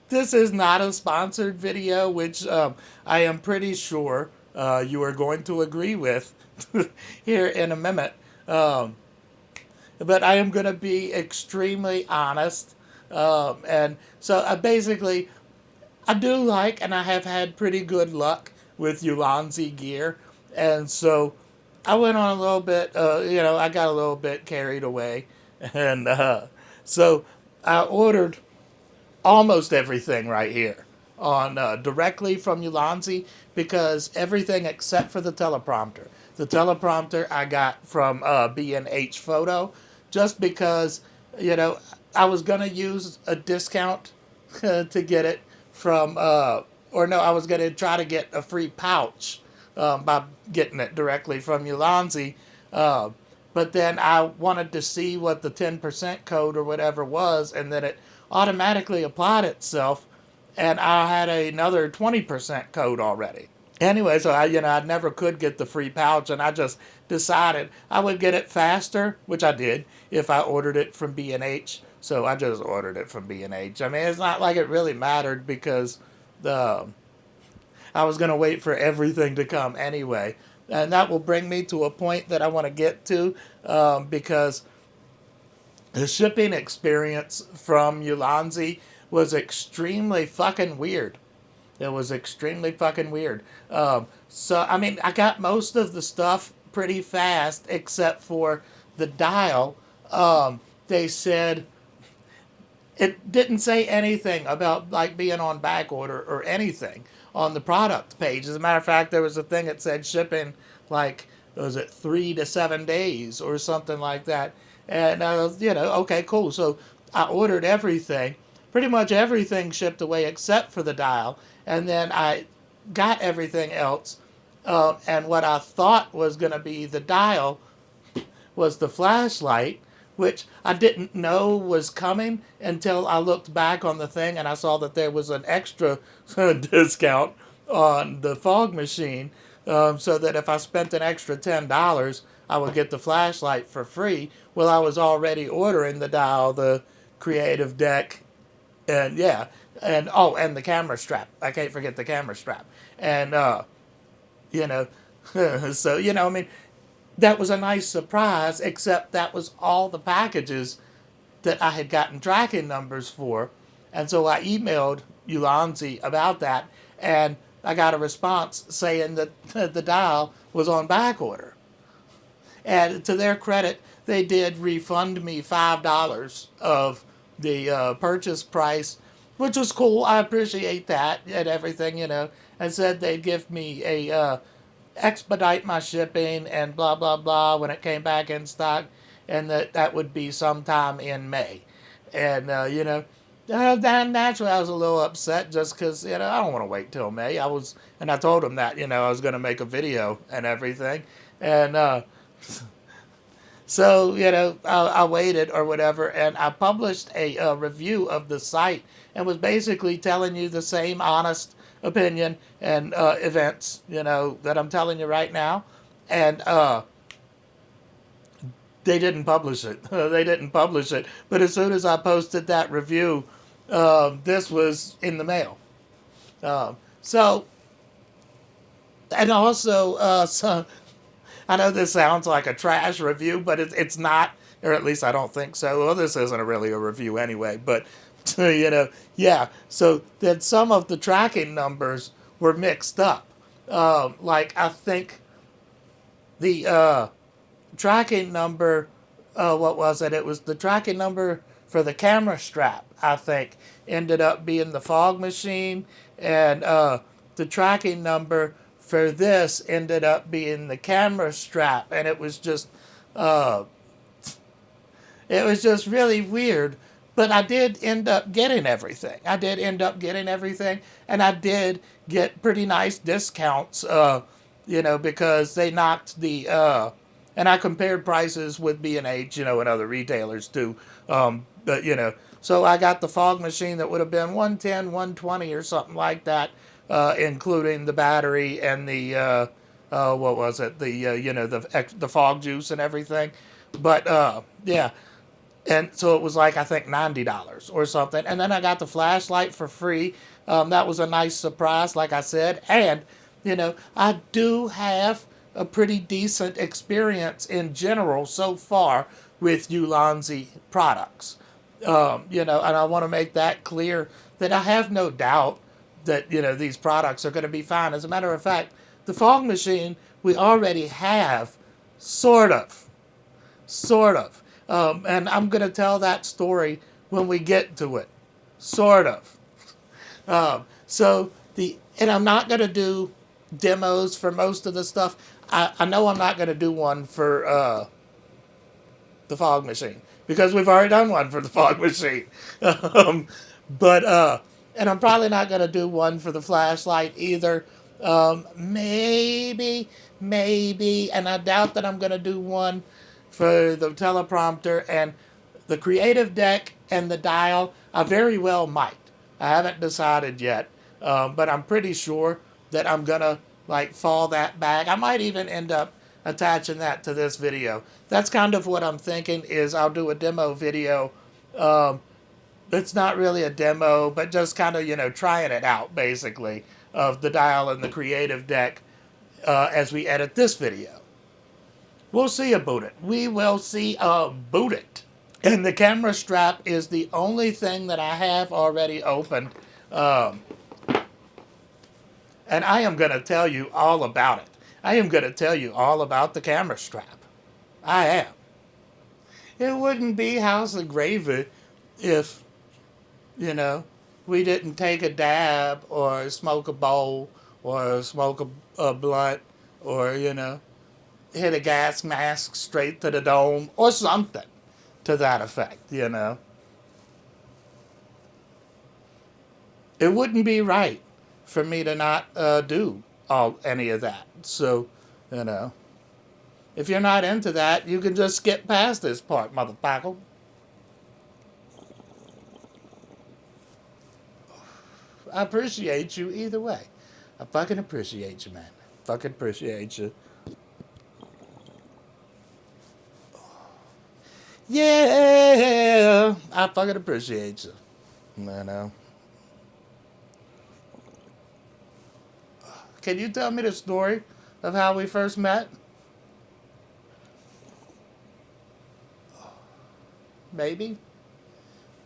this is not a sponsored video, which I am pretty sure you are going to agree with here in a minute. Um, but I am going to be extremely honest. And so basically, I do like, and I have had pretty good luck with Ulanzi gear. And so I went on a little bit, I got a little bit carried away. And so I ordered almost everything right here on directly from Ulanzi because everything except for the teleprompter. The teleprompter I got from B&H Photo just because, you know, I was going to use a discount to get it from, or no, I was going to try to get a free pouch by getting it directly from Ulanzi. Uh, but then I wanted to see what the 10% code or whatever was, and then it automatically applied itself, and I had another 20% code already. Anyway, so I never could get the free pouch, and I just decided I would get it faster, which I did if I ordered it from B&H. So I just ordered it from B&H. I mean, it's not like it really mattered because the I was going to wait for everything to come anyway. And that will bring me to a point that I want to get to because the shipping experience from Ulanzi was extremely fucking weird. It was extremely fucking weird. So, I mean, I got most of the stuff pretty fast except for the dial. They said it didn't say anything about like being on back order or anything on the product page. As a matter of fact, there was a thing that said shipping like was it 3 to 7 days or something like that. And I was, okay, cool. So I ordered everything, pretty much everything shipped away except for the dial, and then I got everything else. And what I thought was going to be the dial was the flashlight, which I didn't know was coming until I looked back on the thing and I saw that there was an extra discount on the fog machine, so that if I spent an extra $10, I would get the flashlight for free. Well, I was already ordering the dial, the creative deck, and yeah, and oh, and the camera strap. I can't forget the camera strap. And you know, so I mean, that was a nice surprise, except that was all the packages that I had gotten tracking numbers for. And so I emailed Ulanzi about that, and I got a response saying that the dial was on back order. And to their credit, they did refund me $5 of the purchase price, which was cool. I appreciate that and everything, and said they'd give me a expedite my shipping and blah blah blah when it came back in stock, and that would be sometime in May. And naturally I was a little upset just because I don't want to wait till May. And I told him that I was going to make a video and everything, and so I waited or whatever, and I published a review of the site and was basically telling you the same honest opinion and events that I'm telling you right now, and they didn't publish it. They didn't publish it. But as soon as I posted that review, this was in the mail. So, and also, so I know this sounds like a trash review, but it's not, or at least I don't think so. Well, this isn't really a review anyway, but, yeah. So that some of the tracking numbers were mixed up. Like, I think the tracking number, what was it? It was the tracking number for the camera strap, I think, ended up being the fog machine, and the tracking number for this ended up being the camera strap, and uh, it was just really weird. But I did end up getting everything. And I did get pretty nice discounts, because they knocked and I compared prices with B&H, and other retailers too. But, so I got the fog machine that would have been 110, 120 or something like that, including the battery and the, what was it? The fog juice and everything. But, yeah. And so it was like, I think, $90 or something. And then I got the flashlight for free. That was a nice surprise, like I said. And, I do have a pretty decent experience in general so far with Ulanzi products. And I want to make that clear that I have no doubt that, these products are going to be fine. As a matter of fact, the fog machine we already have, sort of. Sort of. And I'm going to tell that story when we get to it. Sort of. And I'm not going to do demos for most of the stuff. I know I'm not going to do one for the fog machine because we've already done one for the fog machine. um, and I'm probably not going to do one for the flashlight either. Maybe, and I doubt that I'm going to do one for the teleprompter and the creative deck and the dial. I very well might. I haven't decided yet, but I'm pretty sure that I'm going to fall that back. I might even end up attaching that to this video. That's kind of what I'm thinking is I'll do a demo video. It's not really a demo, but just kind of, trying it out, basically, of the dial and the creative deck as we edit this video. We'll see about it. We will see about it. And the camera strap is the only thing that I have already opened. And I am going to tell you all about it. I am going to tell you all about the camera strap. I am. It wouldn't be House of Gravy if, we didn't take a dab or smoke a bowl or smoke a blunt or, hit a gas mask straight to the dome or something to that effect, It wouldn't be right for me to not do any of that. So, if you're not into that, you can just skip past this part, motherfucker. I appreciate you either way. I fucking appreciate you, man. Fucking appreciate you. Yeah, I fucking appreciate you. Can you tell me the story of how we first met? Maybe?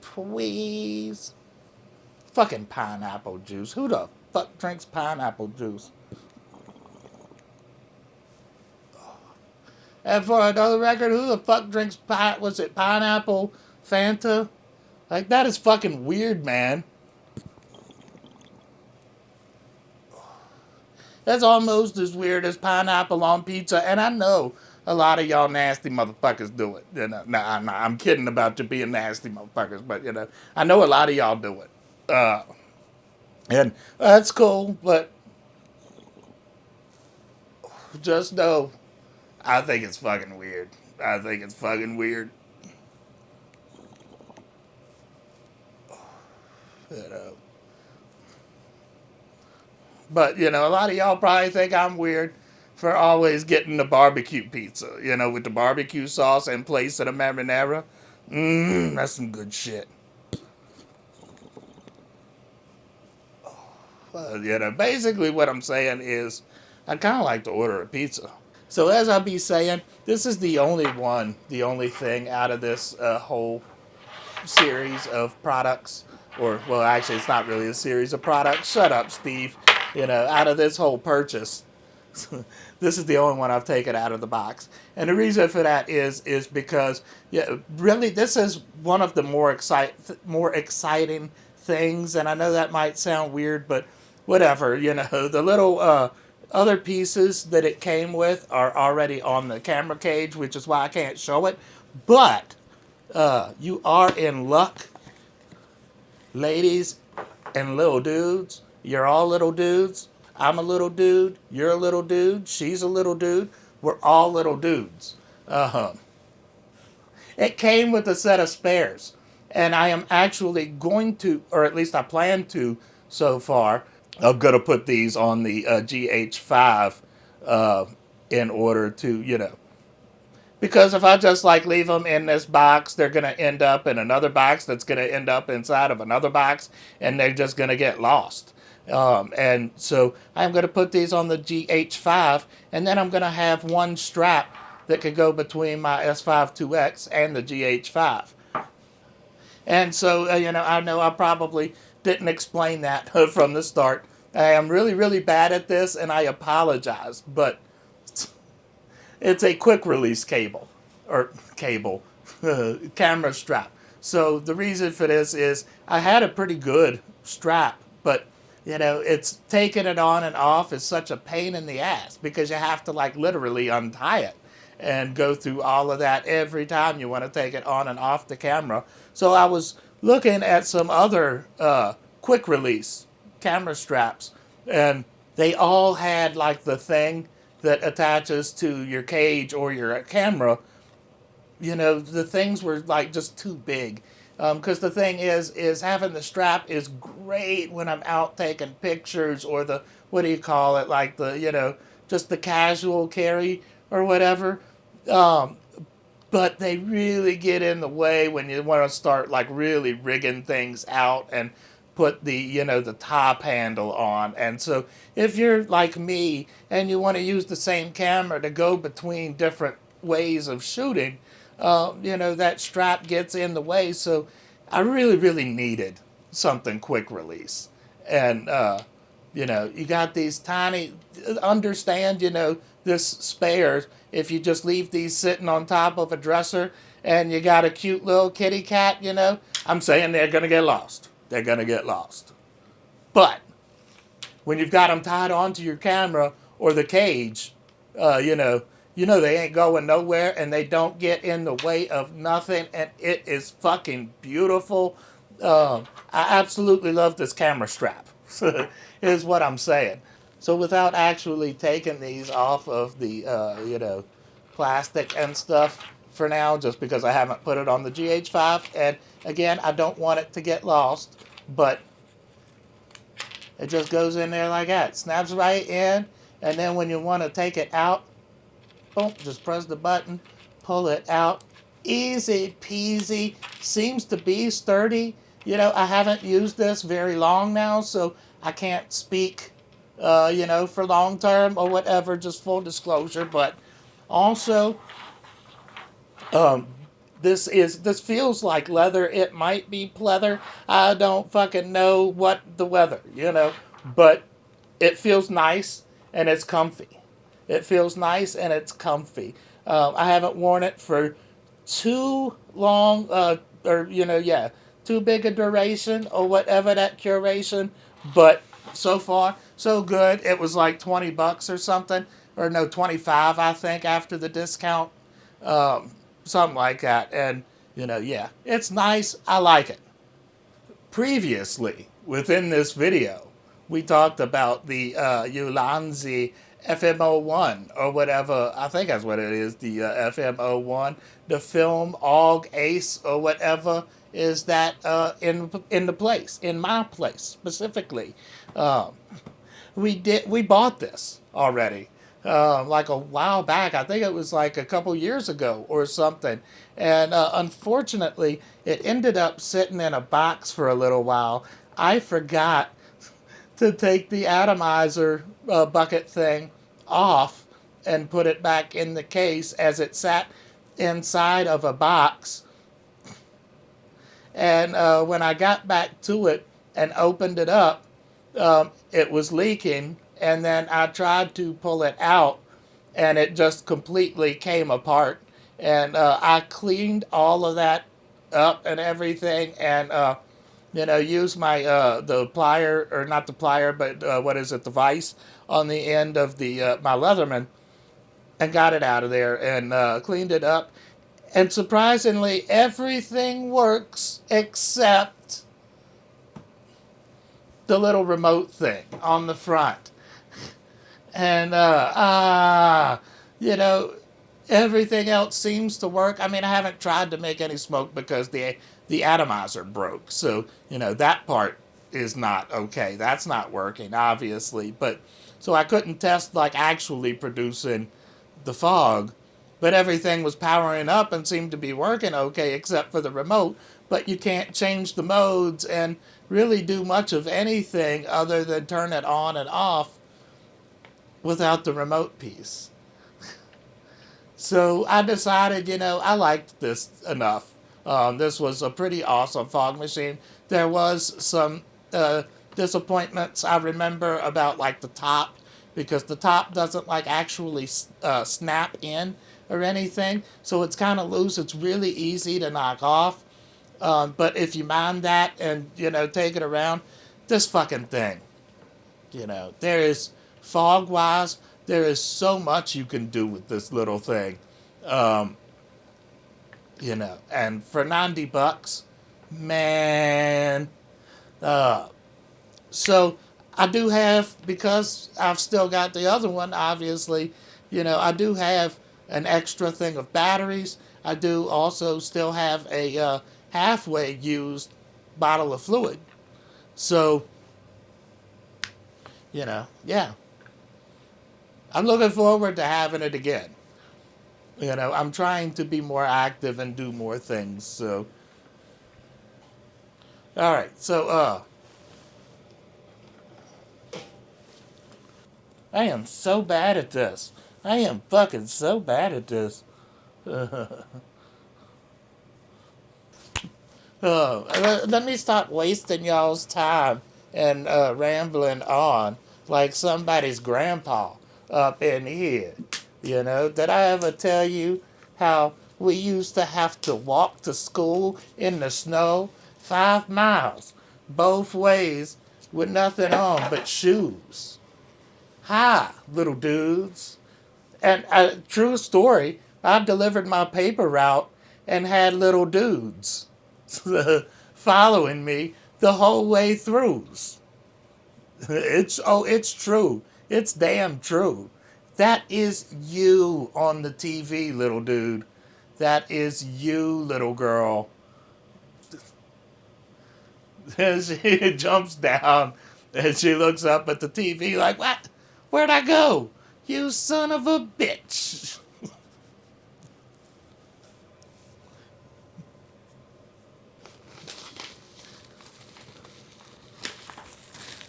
Please? Fucking pineapple juice. Who the fuck drinks pineapple juice? And for another record, who the fuck drinks was it pineapple Fanta? That is fucking weird, man. That's almost as weird as pineapple on pizza, and I know a lot of y'all nasty motherfuckers do it. I'm kidding about you being nasty motherfuckers, but I know a lot of y'all do it. And that's cool, but just know, I think it's fucking weird. I think it's fucking weird. But, a lot of y'all probably think I'm weird for always getting the barbecue pizza, with the barbecue sauce in place of the marinara. That's some good shit. Basically what I'm saying is I'd kind of like to order a pizza. So as I'll be saying, this is the only thing out of this whole series of products. Well, actually, it's not really a series of products. Shut up, Steve. Out of this whole purchase, this is the only one I've taken out of the box. And the reason for that is because, really, this is one of the more exciting things. And I know that might sound weird, but whatever. The little other pieces that it came with are already on the camera cage, which is why I can't show it. But you are in luck, ladies and little dudes. You're all little dudes. I'm a little dude. You're a little dude. She's a little dude. We're all little dudes. It came with a set of spares. And I am actually going to, or at least I plan to so far, I'm going to put these on the GH5 in order to, Because if I just like leave them in this box, they're going to end up in another box that's going to end up inside of another box, and they're just going to get lost. And so I'm going to put these on the GH5, and then I'm going to have one strap that could go between my S5 2X and the GH5. And so, I know I probably didn't explain that from the start. I am really, really bad at this, and I apologize, but it's a quick release cable, or cable, camera strap. So the reason for this is I had a pretty good strap, but it's taking it on and off is such a pain in the ass because you have to like literally untie it and go through all of that every time you want to take it on and off the camera. So I was looking at some other quick release camera straps, and they all had like the thing that attaches to your cage or your camera. The things were like just too big. Because the thing is having the strap is great when I'm out taking pictures, or the, what do you call it, like the, just the casual carry or whatever. Um, but they really get in the way when you want to start like really rigging things out and put the the top handle on. And so if you're like me and you want to use the same camera to go between different ways of shooting, that strap gets in the way. So I really, really needed something quick release. And you got these tiny, understand, this spares, if you just leave these sitting on top of a dresser and you got a cute little kitty cat, I'm saying they're going to get lost. They're going to get lost. But when you've got them tied onto your camera or the cage, they ain't going nowhere, and they don't get in the way of nothing, and it is fucking beautiful. I absolutely love this camera strap, is what I'm saying. So without actually taking these off of the, plastic and stuff for now, just because I haven't put it on the GH5, and again, I don't want it to get lost, but it just goes in there like that. Snaps right in, and then when you want to take it out, boom, just press the button, pull it out. Easy peasy. Seems to be sturdy. I haven't used this very long now, so I can't speak, for long term or whatever, just full disclosure. But also, um, this feels like leather. It might be pleather. I don't fucking know what the weather, but it feels nice and it's comfy. It feels nice and it's comfy. I haven't worn it for too long, too big a duration or whatever that curation. But so far, so good. It was like $20 or something, or no, 25 I think after the discount, something like that. And it's nice. I like it. Previously, within this video, we talked about the Ulanzi FMO1 or whatever. I think that's what it is, the FMO1, the film AUG Ace or whatever is that in my place specifically. Um, we bought this already. Like a while back. I think it was like a couple years ago or something. And unfortunately, it ended up sitting in a box for a little while. I forgot to take the atomizer bucket thing off and put it back in the case as it sat inside of a box. And when I got back to it and opened it up, it was leaking. And then I tried to pull it out, and it just completely came apart. And I cleaned all of that up and everything, and used my the plier, or not the plier, but what is it, the vise on the end of the my Leatherman, and got it out of there and cleaned it up. And surprisingly, everything works except the little remote thing on the front. And, everything else seems to work. I mean, I haven't tried to make any smoke because the atomizer broke. So, that part is not okay. That's not working, obviously. But, so I couldn't test, like, actually producing the fog. but everything was powering up and seemed to be working okay except for the remote. But you can't change the modes and really do much of anything other than turn it on and off without the remote piece. So I decided, I liked this enough. This was a pretty awesome fog machine. There was some disappointments I remember about like the top, because the top doesn't like actually snap in or anything, so it's kind of loose. It's really easy to knock off. But if you mind that and take it around, this fucking thing, there is fog wise, there is so much you can do with this little thing. Um, and for $90, man. Uh, so I do have, because I've still got the other one, obviously, I do have an extra thing of batteries. I do also still have a halfway used bottle of fluid. So, yeah. I'm looking forward to having it again. I'm trying to be more active and do more things. So, all right. So, I am so bad at this. I am fucking so bad at this. Let me stop wasting y'all's time and rambling on like somebody's grandpa up in here. Did I ever tell you how we used to have to walk to school in the snow 5 miles both ways with nothing on but shoes? Hi, little dudes. And true story, I delivered my paper route and had little dudes following me the whole way through. It's true. It's damn true. That is you on the TV, little dude. That is you, little girl. She jumps down and she looks up at the TV like, what? Where'd I go? You son of a bitch.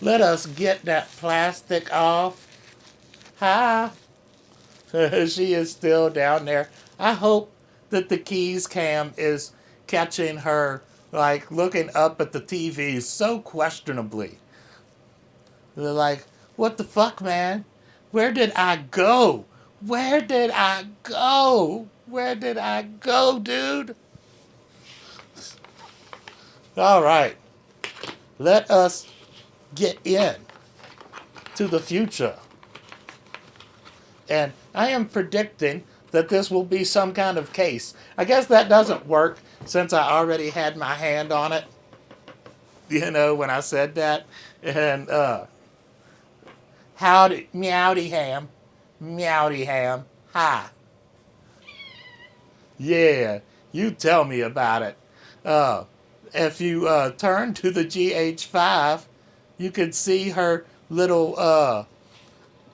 Let us get that plastic off. Hi. She is still down there. I hope that the keys cam is catching her, like, looking up at the TV so questionably. They're like, what the fuck, man? Where did I go? Where did I go? Where did I go, dude? All right. Let us get in to the future. And I am predicting that this will be some kind of case. I guess that doesn't work since I already had my hand on it, when I said that. And howdy, meowdy ham, hi. Yeah, you tell me about it. If you turn to the GH5, you can see her little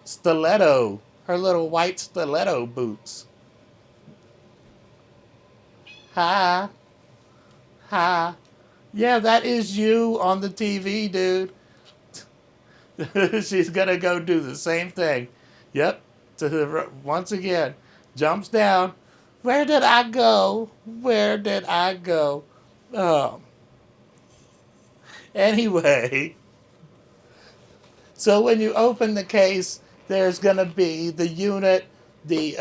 stiletto, her little white stiletto boots. Hi. Hi. Yeah, that is you on the TV, dude. She's gonna go do the same thing. Yep. Once again, jumps down. Where did I go? Where did I go? Um. Anyway, so when you open the case, there's gonna be the unit, the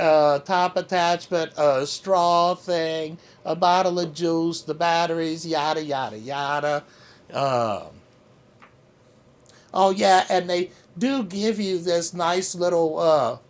top attachment, a straw thing, a bottle of juice, the batteries, yada yada yada. Um, Oh yeah, and they do give you this nice little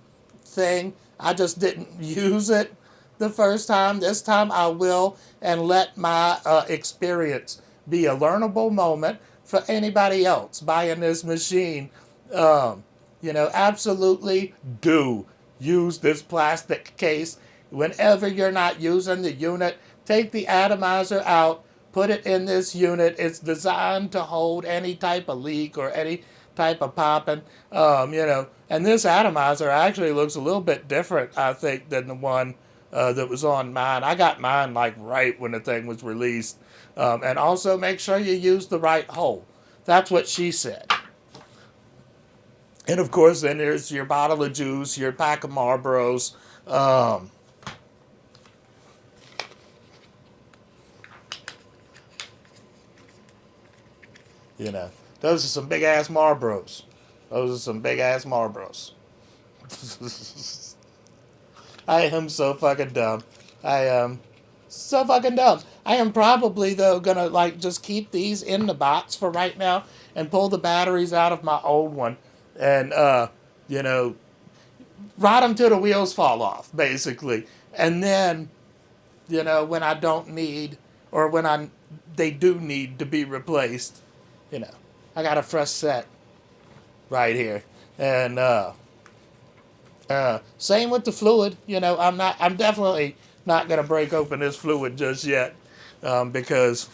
thing. I just didn't use it the first time. This time I will, and let my experience be a learnable moment for anybody else buying this machine. Um, absolutely do use this plastic case whenever you're not using the unit. Take the atomizer out, put it in this unit. It's designed to hold any type of leak or any type of popping, And this atomizer actually looks a little bit different, I think, than the one that was on mine. I got mine like right when the thing was released. And also make sure you use the right hole. That's what she said. And of course, then there's your bottle of juice, your pack of Marlboros. Um, you know, those are some big ass Marlboros. Those are some big ass Marlboros. I am so fucking dumb. I am so fucking dumb. I am probably though gonna like just keep these in the box for right now and pull the batteries out of my old one and you know, ride them till the wheels fall off, basically. And then, you know, when I don't need or when they do need to be replaced, you know, I got a fresh set right here. And same with the fluid. You know, I'm definitely not gonna break open this fluid just yet, because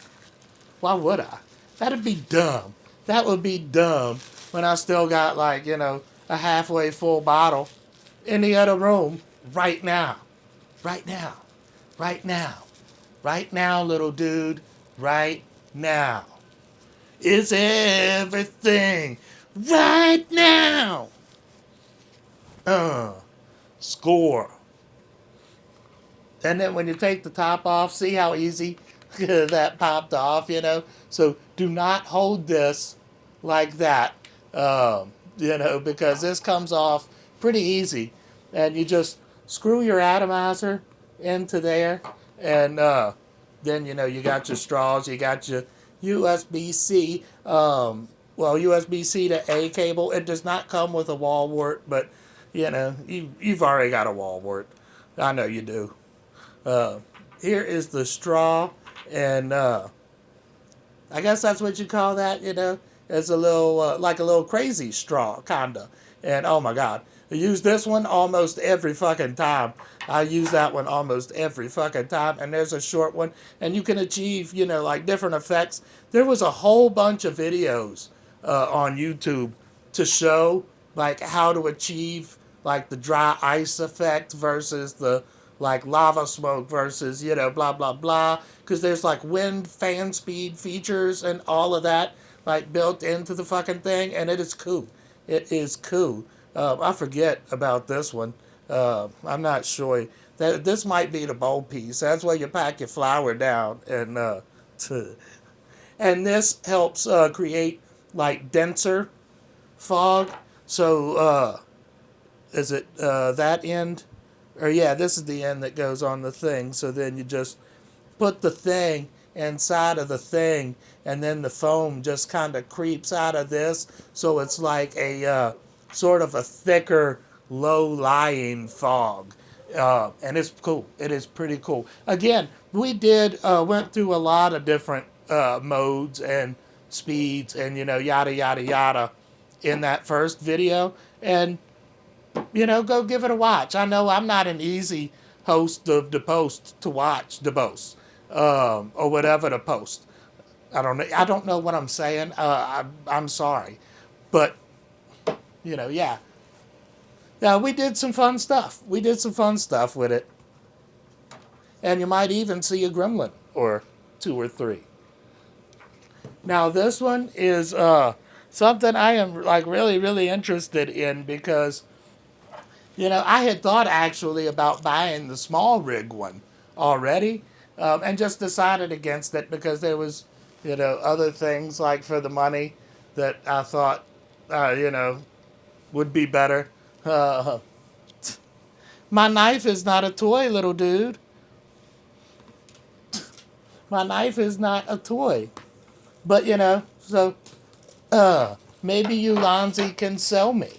why would I? That'd be dumb. That would be dumb when I still got like, you know, a halfway full bottle in the other room right now. Right now. Right now. Right now, little dude. Right now. It's everything. Right now. Uh, Score. And then when you take the top off, see how easy that popped off, you know? So do not hold this like that, you know, because this comes off pretty easy. And you just screw your atomizer into there, and then, you know, you got your straws, you got your USB-C, USB-C to A cable. It does not come with a wall wart, but, you know, you've already got a wall wart. I know you do. Here is the straw, and I guess that's what you call that, you know. It's a little, like a little crazy straw, kinda. And oh my god, I use this one almost every fucking time. I use that one almost every fucking time. And there's a short one, and you can achieve, you know, like different effects. There was a whole bunch of videos on YouTube to show like how to achieve like the dry ice effect versus the like lava smoke versus, you know, blah blah blah, because there's like wind fan speed features and all of that like built into the fucking thing, and it is cool. It is cool. I forget about this one. I'm not sure that this might be the bowl piece. That's where you pack your flour down, and and this helps create like denser fog. So is it that end? Or yeah, this is the end that goes on the thing. So then you just put the thing inside of the thing, and then the foam just kind of creeps out of this. So it's like a sort of a thicker, low-lying fog. And it's cool. It is pretty cool. Again, we went through a lot of different modes and speeds and, you know, yada, yada, yada in that first video. And you know, go give it a watch. I know I'm not an easy host of the post to watch the post, or whatever the post. I don't know what I'm saying. I'm sorry, but you know, yeah. Yeah, we did some fun stuff. We did some fun stuff with it, and you might even see a gremlin or two or three. Now this one is something I am like really, really interested in because, you know, I had thought actually about buying the small rig one already, and just decided against it because there was, you know, other things like for the money that I thought, you know, would be better. Uh, my knife is not a toy, little dude. My knife is not a toy. But, you know, so maybe Ulanzi can sell me.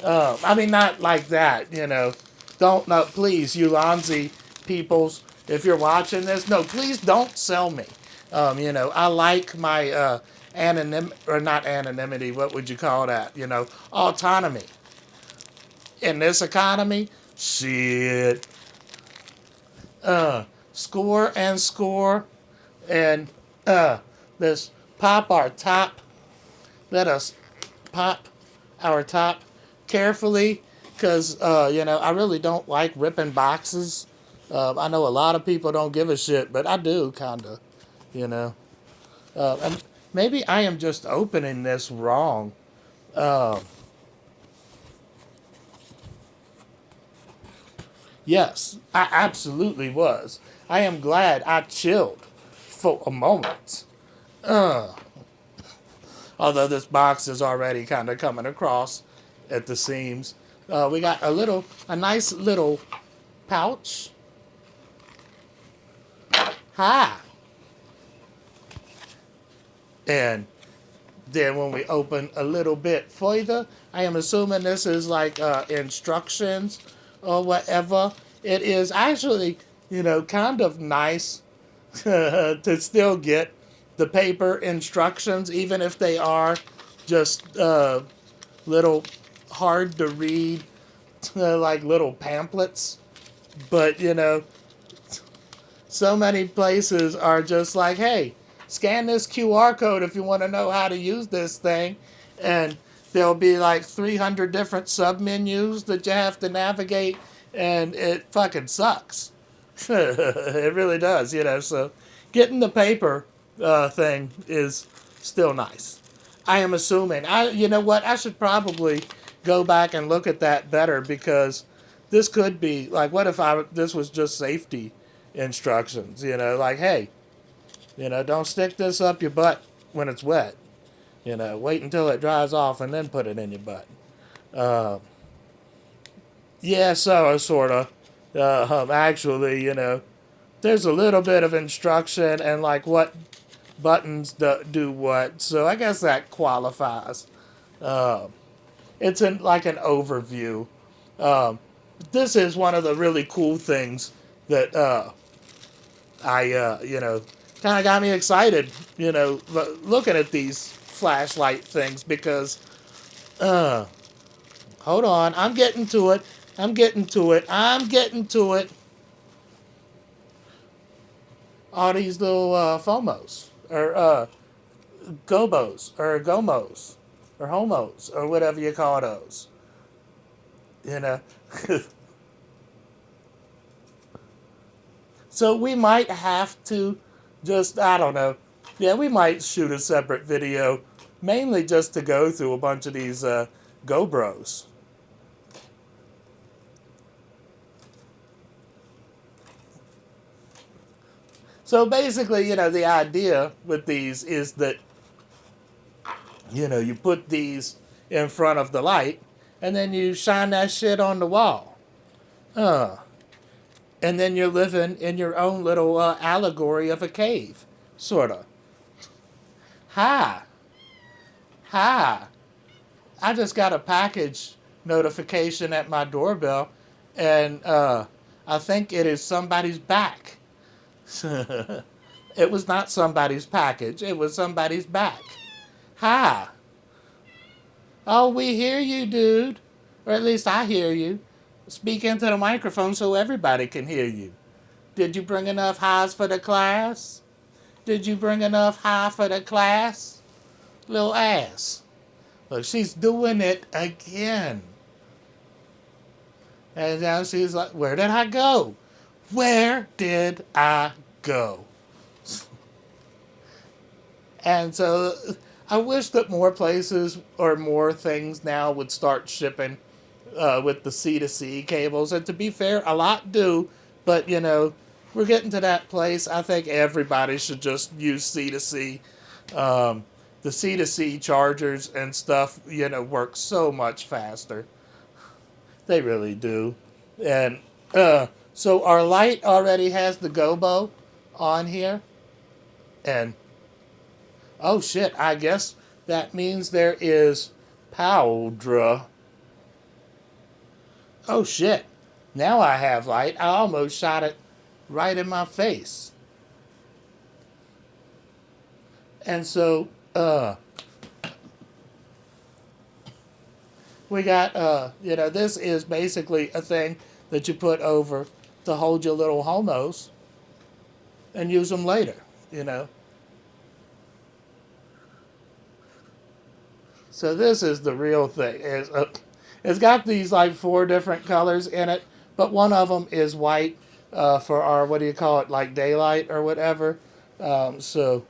I mean, not like that, you know. Don't, no, please, Ulanzi peoples, if you're watching this, no, please don't sell me. You know, I like my not anonymity, what would you call that? You know, autonomy. In this economy, shit. Score and score, and let's pop our top. Let us pop our top carefully, because you know, I really don't like ripping boxes I know a lot of people don't give a shit, but I do, kinda, you know. And maybe I am just opening this wrong. Uh, yes, I absolutely was. I am glad I chilled for a moment. Uh, Although this box is already kind of coming across at the seams. We got a nice little pouch. Hi. And then when we open a little bit further, I am assuming this is like instructions or whatever. It is actually, kind of nice to still get the paper instructions, even if they are just little hard to read, like little pamphlets. But, so many places are just like, hey, scan this QR code if you want to know how to use this thing. And there'll be like 300 different submenus that you have to navigate, and it fucking sucks. It really does, So getting the paper thing is still nice. I am assuming. You know what? I should probably go back and look at that better, because this could be like, what if this was just safety instructions? Like, hey, don't stick this up your butt when it's wet. Wait until it dries off and then put it in your butt. Uh, yeah, so sort of. Actually, there's a little bit of instruction and like what buttons do what. So I guess that qualifies. Um, it's like an overview. Um, this is one of the really cool things that I, kind of got me excited, looking at these flashlight things, because, uh, hold on, I'm getting to it. I'm getting to it. I'm getting to it. All these little FOMOs, or gobos, or gomos, or homos, or whatever you call those. You know? So we might have to just, I don't know. Yeah, we might shoot a separate video, mainly just to go through a bunch of these GoBros. So basically, the idea with these is that, you put these in front of the light, and then you shine that shit on the wall. Uh, and then you're living in your own little allegory of a cave, sort of. Hi. Hi. I just got a package notification at my doorbell, and I think it is somebody's back. It was not somebody's package, it was somebody's back. Hi. Oh, we hear you, dude. Or at least I hear you. Speak into the microphone so everybody can hear you. Did you bring enough highs for the class? Did you bring enough high for the class? Little ass. Look, she's doing it again. And now she's like, where did I go? Where did I go? And so I wish that more places or more things now would start shipping with the C2C cables. And to be fair, a lot do. But, we're getting to that place. I think everybody should just use C2C. The C2C chargers and stuff, work so much faster. They really do. And so our light already has the gobo on here. And, oh shit, I guess that means there is powder. Oh shit, now I have light. I almost shot it right in my face. And so, we got, this is basically a thing that you put over to hold your little homos and use them later, So this is the real thing. It's got these like 4 different colors in it, but one of them is white. for our, what do you call it, like daylight or whatever. So,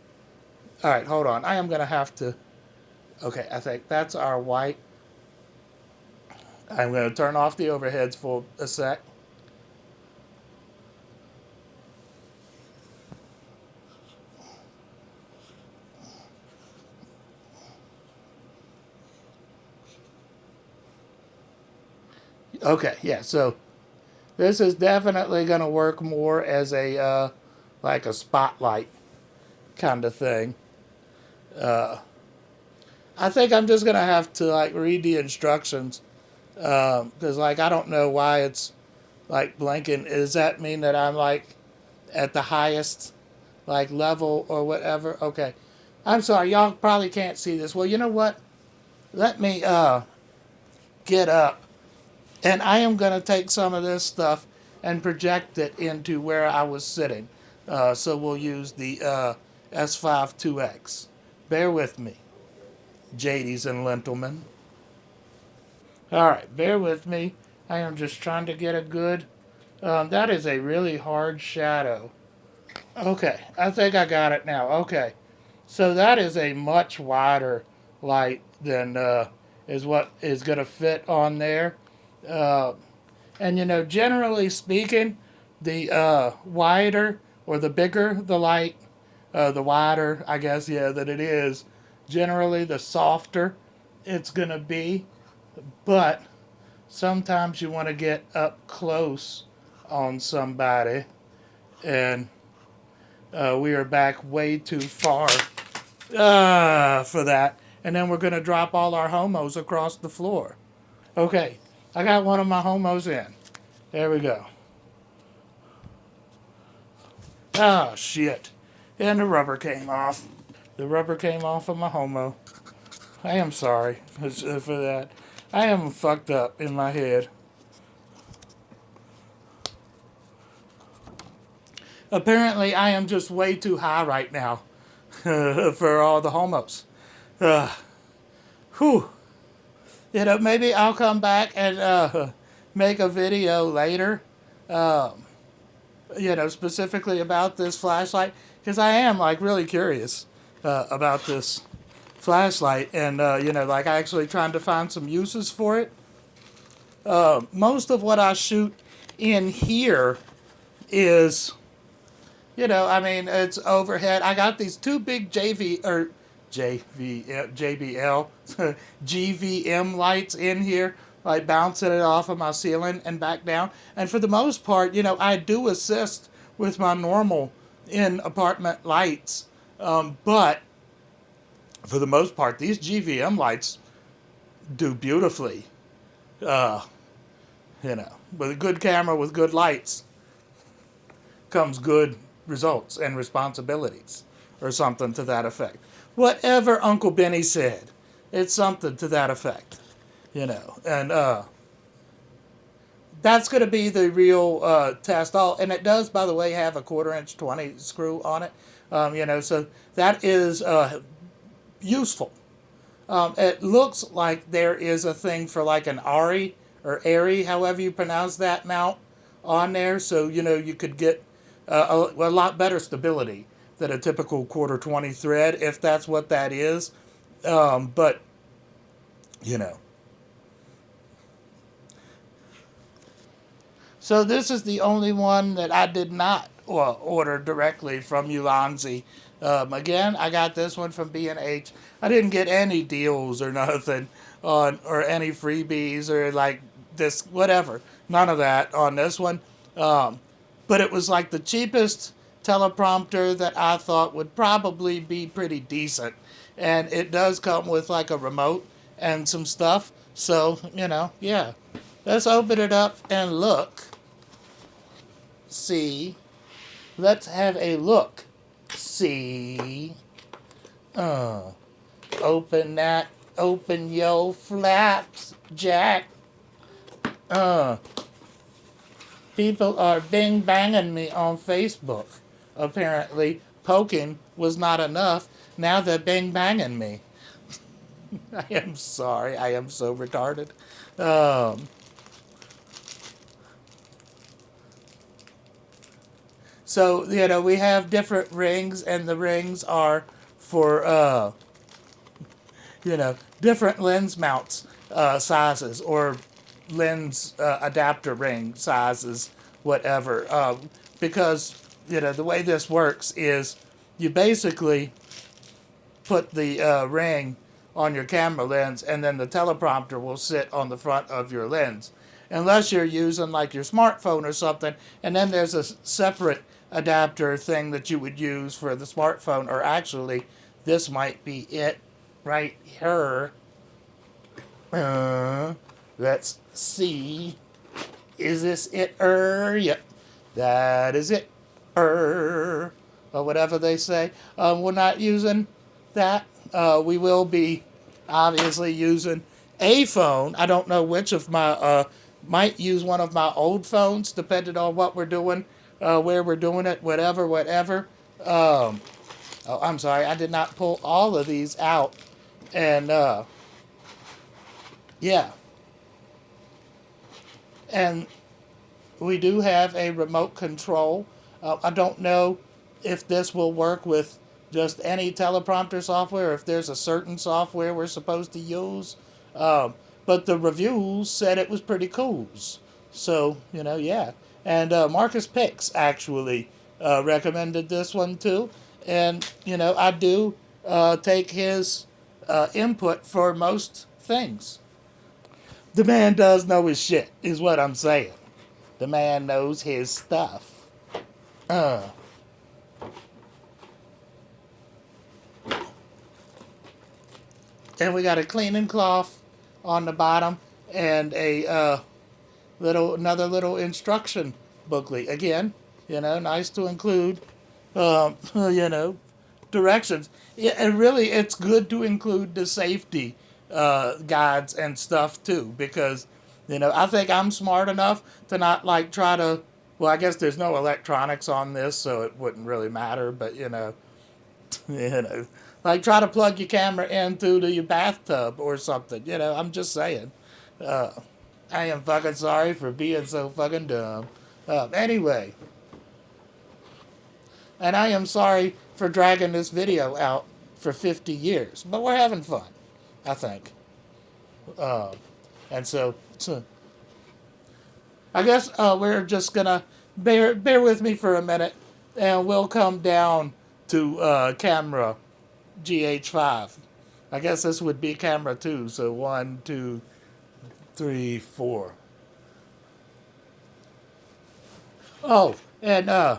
all right, hold on. I am going to have to, okay, I think that's our white. I'm going to turn off the overheads for a sec. Okay, yeah, so this is definitely going to work more as a, like a spotlight kind of thing. I think I'm just going to have to, like, read the instructions. Because, like, I don't know why it's, like, blinking. Does that mean that I'm, like, at the highest, like, level or whatever? Okay. I'm sorry, y'all probably can't see this. Well, you know what? Let me, get up. And I am going to take some of this stuff and project it into where I was sitting. So we'll use the S5 2X. Bear with me, Jadies and Lentilmen. All right, bear with me. I am just trying to get a good. That is a really hard shadow. Okay, I think I got it now. Okay, so that is a much wider light than is what is going to fit on there. Uh, And you know, generally speaking, the wider or the bigger the light, the wider, I guess, yeah, that it is, generally the softer it's going to be. But sometimes you want to get up close on somebody, and we are back way too far for that. And then we're going to drop all our homos across the floor. Okay, I got one of my homos in. There we go. Oh, shit. And the rubber came off. The rubber came off of my homo. I am sorry for that. I am fucked up in my head. Apparently, I am just way too high right now for all the homos. Uh, whew. You know, maybe I'll come back and make a video later, um, you know, specifically about this flashlight, because I am, like, really curious about this flashlight, and you know, like, actually trying to find some uses for it. Most of what I shoot in here is, you know, I mean, it's overhead. I got these two big JBL GVM lights in here, like bouncing it off of my ceiling and back down. And for the most part, you know, I do assist with my normal in apartment lights, but for the most part, these GVM lights do beautifully. Uh, you know, with a good camera with good lights comes good results and responsibilities, or something to that effect. Whatever Uncle Benny said, it's something to that effect, you know. And that's going to be the real test. All, and it does, by the way, have a 1/4" 20 screw on it. You know, so that is useful. It looks like there is a thing for like an Ari or Airy, however you pronounce that mount on there. So, you know, you could get a lot better stability than a typical 1/4 20 thread, if that's what that is. But, you know. So this is the only one that I did not order directly from Ulanzi. Again, I got this one from B&H. I didn't get any deals or nothing on, or any freebies or like this, whatever. None of that on this one. But it was like the cheapest teleprompter that I thought would probably be pretty decent. And it does come with like a remote and some stuff. So, you know, yeah. Let's open it up and look. See. Let's have a look. See. Open that. Open yo flaps, Jack. People are bing banging me on Facebook. Apparently, poking was not enough. Now they're bing banging me. I am sorry. I am so retarded. Um, So, we have different rings, and the rings are for, different lens mounts sizes, or lens adapter ring sizes, whatever. Because, the way this works is you basically put the ring on your camera lens, and then the teleprompter will sit on the front of your lens. Unless you're using like your smartphone or something, and then there's a separate adapter thing that you would use for the smartphone, or actually, this might be it right here. Let's see. Is this it? Yep. That is it. Or whatever they say. We're not using that. We will be obviously using a phone. I don't know which of my, might use one of my old phones, depending on what we're doing, where we're doing it, whatever. Oh, I'm sorry, I did not pull all of these out. And, yeah. And we do have a remote control. I don't know if this will work with just any teleprompter software, or if there's a certain software we're supposed to use. But the reviews said it was pretty cool. So, yeah. And Marcus Pix actually recommended this one too. And, I do take his input for most things. The man does know his shit, is what I'm saying. The man knows his stuff. And we got a cleaning cloth on the bottom, and a another little instruction booklet. Again, nice to include, directions. Yeah, and really, it's good to include the safety guides and stuff too, because I think I'm smart enough to not like try to. Well, I guess there's no electronics on this, so it wouldn't really matter. But like try to plug your camera into your bathtub or something. I'm just saying. I am fucking sorry for being so fucking dumb. Anyway, and I am sorry for dragging this video out for 50 years, but we're having fun, I think. And so I guess we're just gonna bear with me for a minute, and we'll come down to camera GH5. I guess this would be camera 2. So 1, 2, 3, 4. Oh, and I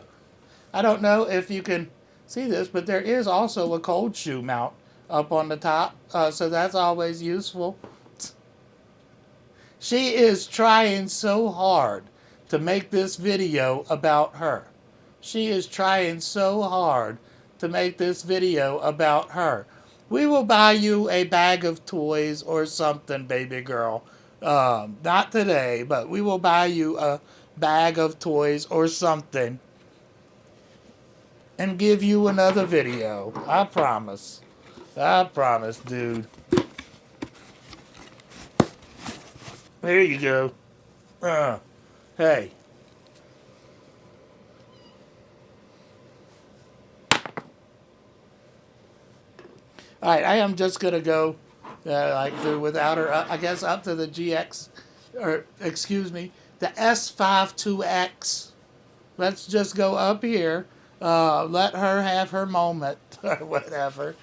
don't know if you can see this, but there is also a cold shoe mount up on the top, so that's always useful. She is trying so hard to make this video about her. She is trying so hard to make this video about her. We will buy you a bag of toys or something, baby girl. Not today, but we will buy you a bag of toys or something and give you another video. I promise. I promise, dude. There you go. Hey. Alright, I am just going to go through without her, I guess up to the GX, or excuse me, the S52X. Let's just go up here, let her have her moment, or whatever.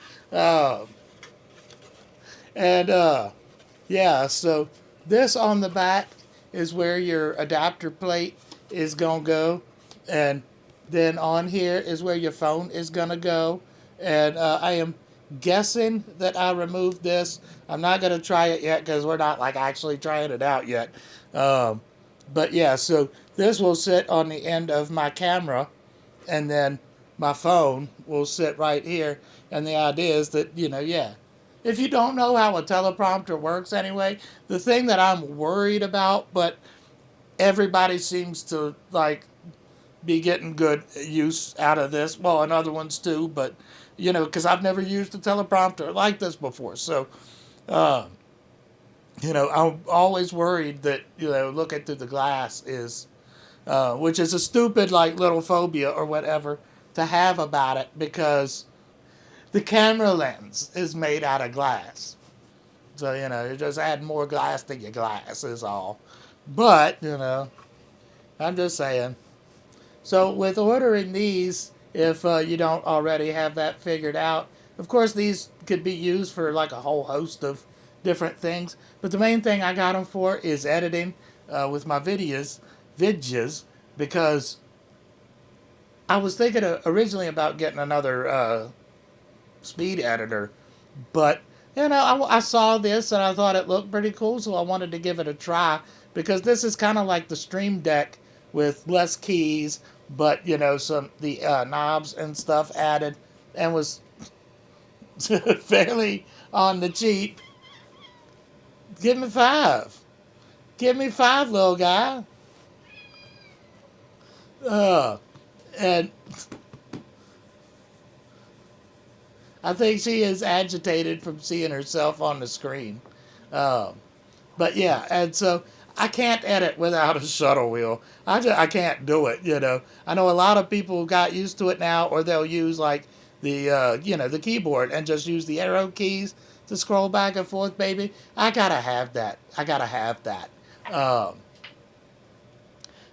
Yeah, so this on the back is where your adapter plate is going to go. And then on here is where your phone is going to go. And I am guessing that I removed this. I'm not going to try it yet because we're not like actually trying it out yet. But yeah, so this will sit on the end of my camera, and then my phone will sit right here. And the idea is that, yeah. If you don't know how a teleprompter works anyway, the thing that I'm worried about, but everybody seems to like be getting good use out of this, well, and other ones too, but because I've never used a teleprompter like this before, so I'm always worried that looking through the glass is which is a stupid like little phobia or whatever to have about it because the camera lens is made out of glass. So, you just add more glass to your glass is all. But, I'm just saying. So with ordering these, if you don't already have that figured out, of course these could be used for like a whole host of different things. But the main thing I got them for is editing with my videos, because I was thinking originally about getting another speed editor, but I saw this and I thought it looked pretty cool, so I wanted to give it a try because this is kind of like the Stream Deck with less keys, but some the knobs and stuff added, and was fairly on the cheap. Give me five. Give me five, little guy. And I think she is agitated from seeing herself on the screen. Um, but yeah, and so I can't edit without a shuttle wheel. I can't do it. I know a lot of people got used to it now, or they'll use like the keyboard and just use the arrow keys to scroll back and forth. Baby, I gotta have that. I gotta have that. Um,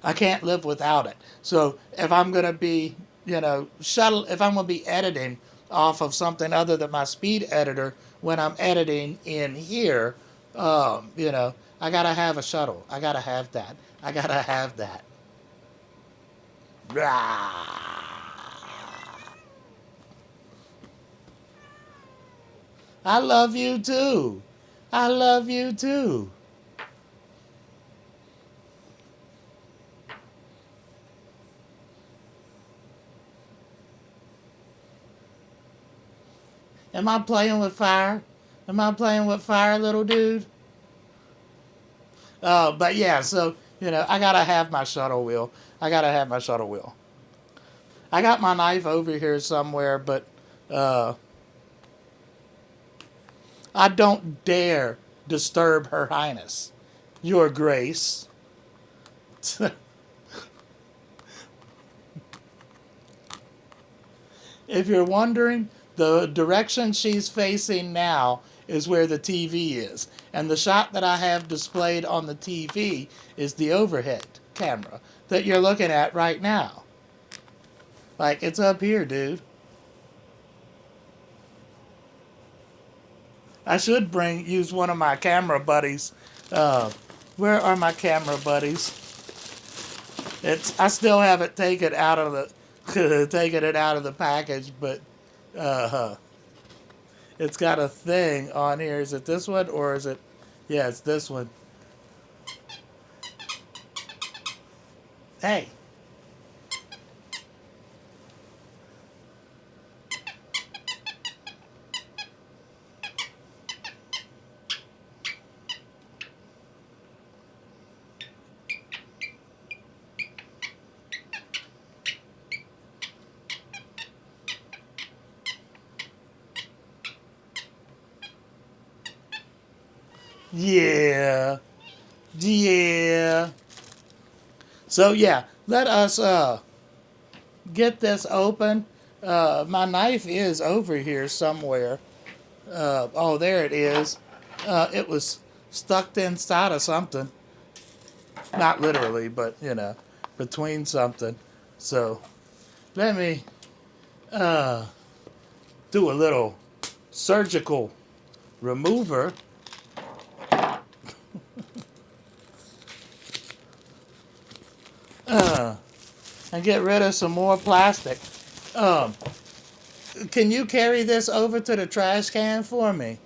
I can't live without it. So if I'm gonna be, if I'm gonna be editing off of something other than my speed editor when I'm editing in here, I gotta have a shuttle. I gotta have that. I gotta have that. I love you too. I love you too. Am I playing with fire? Am I playing with fire, little dude? But yeah, so, I gotta have my shuttle wheel. I gotta have my shuttle wheel. I got my knife over here somewhere, but uh, I don't dare disturb Her Highness, Your Grace. If you're wondering, the direction she's facing now is where the TV is. And the shot that I have displayed on the TV is the overhead camera that you're looking at right now. Like, it's up here, dude. I should use one of my camera buddies. Where are my camera buddies? I still haven't taken it out of the package, but it's got a thing on here. Is it this one or is it? Yeah, it's this one. Hey. Yeah. Yeah. So yeah, let us get this open. My knife is over here somewhere. Oh, there it is. It was stuck inside of something. Not literally, but between something. So let me do a little surgical remover. And get rid of some more plastic. Um, can you carry this over to the trash can for me?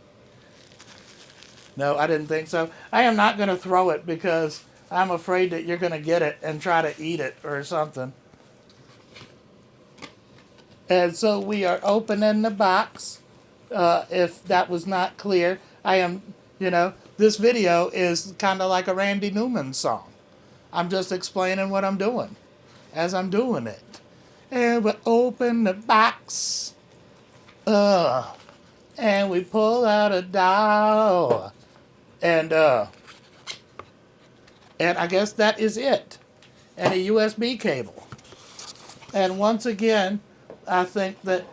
No, I didn't think so. I am not going to throw it because I'm afraid that you're going to get it and try to eat it or something. And so we are opening the box. If that was not clear, this video is kind of like a Randy Newman song. I'm just explaining what I'm doing as I'm doing it. And we open the box. And we pull out a doll. And I guess that is it. and a USB cable. And once again, I think that,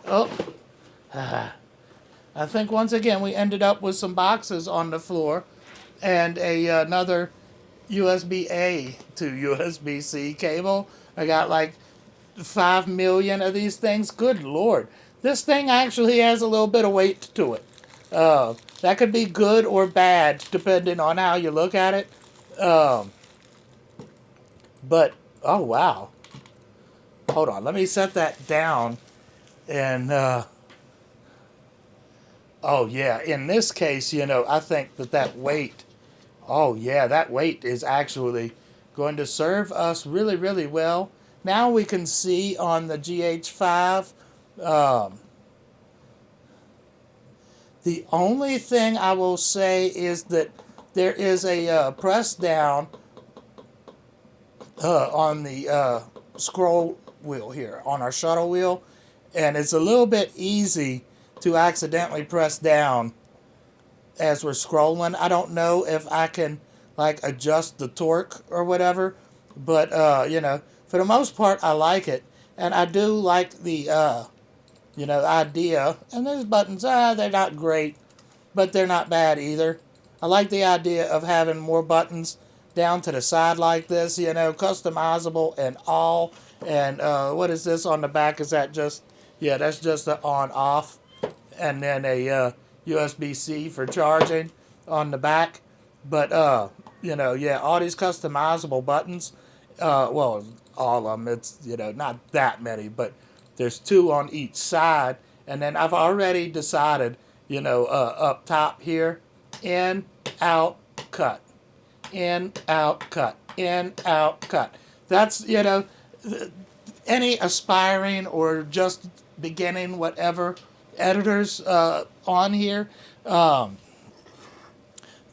I think once again we ended up with some boxes on the floor and another USB-A to USB-C cable. I got like 5 million of these things. Good Lord. This thing actually has a little bit of weight to it. That could be good or bad depending on how you look at it. But, oh wow. Hold on, let me set that down. And, oh yeah, in this case, I think that weight, oh yeah, that weight is actually going to serve us really, really well. Now we can see on the GH5, the only thing I will say is that there is a press down on the scroll wheel here, on our shuttle wheel, and it's a little bit easy to accidentally press down as we're scrolling. I don't know if I can like adjust the torque or whatever, but for the most part I like it, and I do like the idea. And those buttons, they're not great, but they're not bad either. I like the idea of having more buttons down to the side like this, customizable and all. And what is this on the back? Is that just, yeah, that's just the on off, and then a USB-C for charging on the back. But yeah, all these customizable buttons, well, all of them, it's not that many, but there's 2 on each side. And then I've already decided, up top here, in, out, cut, in, out, cut, in, out, cut. That's, any aspiring or just beginning whatever editors on here,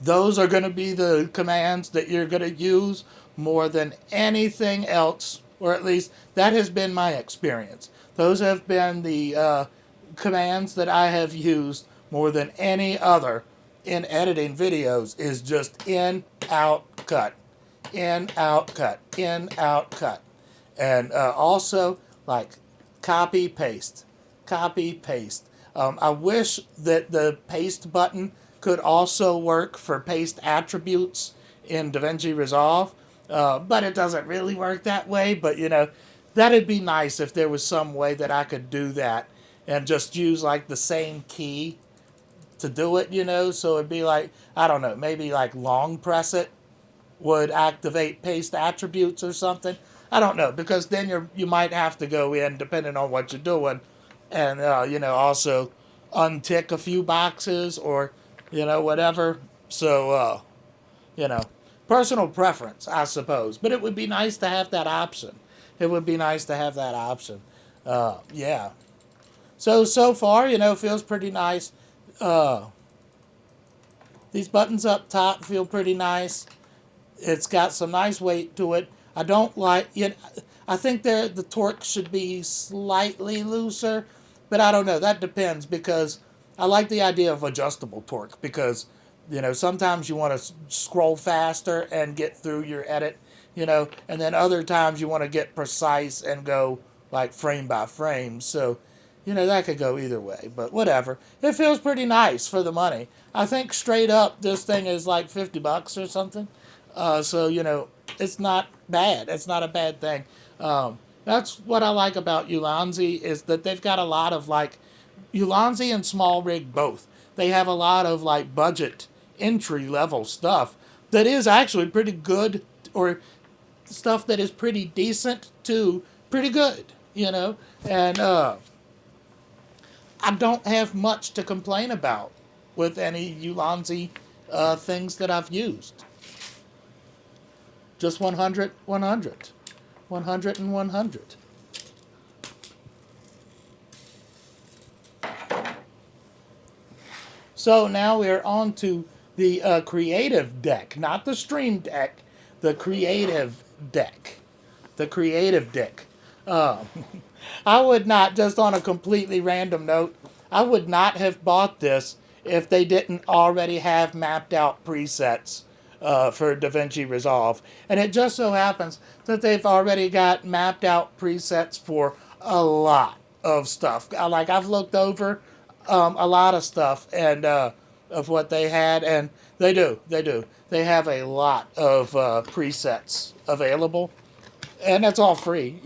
those are going to be the commands that you're going to use more than anything else, or at least that has been my experience. Those have been the commands that I have used more than any other in editing videos, is just in, out, cut, in, out, cut, in, out, cut. And also, like, copy, paste, copy, paste. I wish that the paste button could also work for paste attributes in DaVinci Resolve, but it doesn't really work that way. But, that'd be nice if there was some way that I could do that and just use, like, the same key to do it, so it'd be like, I don't know, maybe like long press it would activate paste attributes or something. I don't know, because then you might have to go in, depending on what you're doing, and also untick a few boxes or whatever. So personal preference, I suppose, but it would be nice to have that option. It would be nice to have that option. Yeah. So far, feels pretty nice. These buttons up top feel pretty nice. It's got some nice weight to it. I don't like, I think the torque should be slightly looser, but I don't know. That depends, because I like the idea of adjustable torque, because, sometimes you want to scroll faster and get through your edit, and then other times you want to get precise and go like frame by frame. So, that could go either way, but whatever. It feels pretty nice for the money. I think straight up this thing is like $50 or something. So, it's not bad. It's not a bad thing. That's what I like about Ulanzi, is that they've got a lot of like, Ulanzi and Small Rig both. They have a lot of like budget entry level stuff that is actually pretty good, or stuff that is pretty decent to pretty good, and I don't have much to complain about with any Ulanzi things that I've used. Just 100, 100. 100 and 100. So now we're on to the creative deck. Not the stream deck. The creative deck. The creative deck. I would not, just on a completely random note, I would not have bought this if they didn't already have mapped out presets for DaVinci Resolve. And it just so happens that they've already got mapped out presets for a lot of stuff. Like I've looked over a lot of stuff and of what they had, and they do. They have a lot of presets available, and that's all free.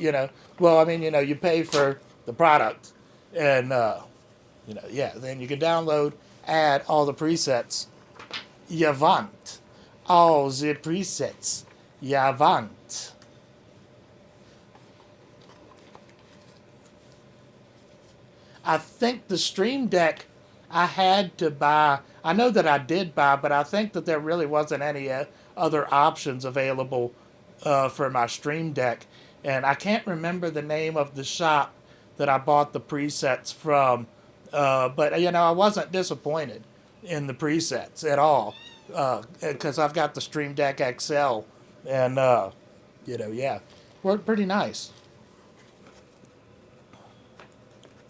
Well, I mean, you pay for the product, and yeah, then you can download, add all the presets you want. All the presets you want. I think the Stream Deck I had to buy. I know that I did buy, but I think that there really wasn't any other options available for my Stream Deck. And I can't remember the name of the shop that I bought the presets from. But, I wasn't disappointed in the presets at all. Because I've got the Stream Deck XL. And, yeah, worked pretty nice.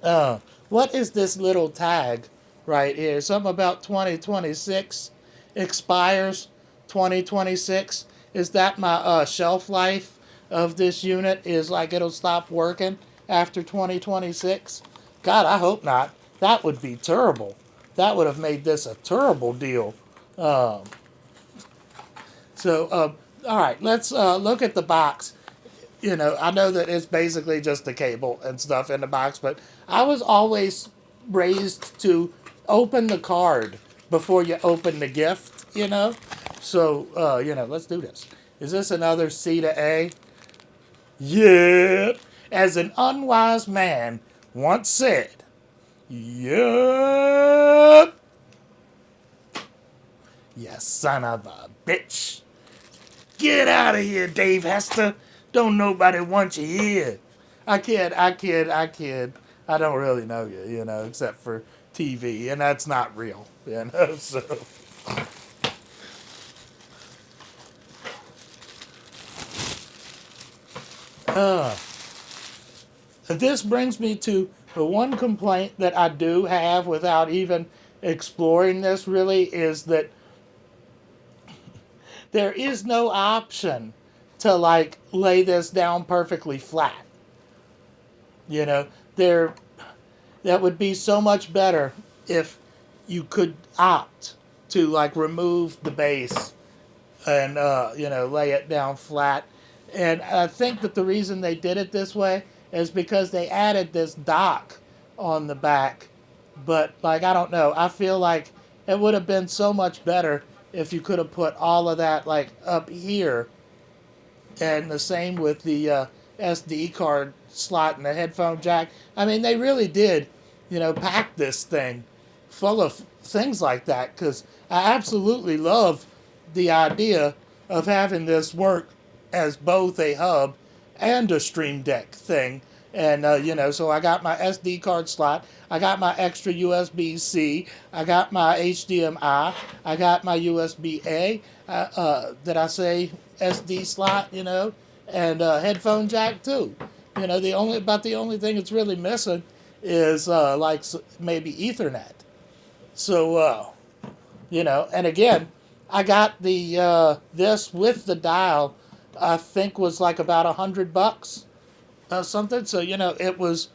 What is this little tag right here? Something about 2026 expires 2026. Is that my shelf life of this unit? Is like it'll stop working after 2026? God, I hope not. That would be terrible. That would have made this a terrible deal. Um, all right, let's look at the box. I know that it's basically just the cable and stuff in the box, but I was always raised to open the card before you open the gift. So, let's do this. Is this another C to A? Yeah. As an unwise man once said, yep. You son of a bitch. Get out of here, Dave Hester. Don't nobody want you here. I kid. I don't really know you, except for TV, and that's not real, so. This brings me to the one complaint that I do have without even exploring this really is that there is no option to like lay this down perfectly flat. There that would be so much better if you could opt to like remove the base and lay it down flat. And I think that the reason they did it this way is because they added this dock on the back. But like I don't know, I feel like it would have been so much better if you could have put all of that like up here. And the same with the SD card slot and the headphone jack. I mean, they really did, pack this thing full of things like that, because I absolutely love the idea of having this work as both a hub and a Stream Deck thing. And, so I got my SD card slot, I got my extra USB-C, I got my HDMI, I got my USB-A, did I say SD slot, and headphone jack too. The only thing it's really missing is like maybe Ethernet. So, and again, I got the this with the dial. I think was like about $100 something. So it was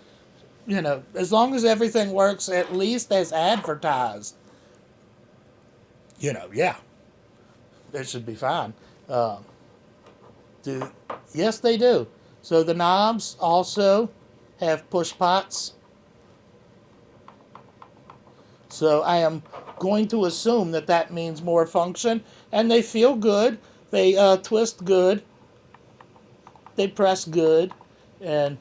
as long as everything works at least as advertised. Yeah, it should be fine. Yes, they do. So the knobs also have push pots. So I am going to assume that means more function. And they feel good. They twist good. They press good. And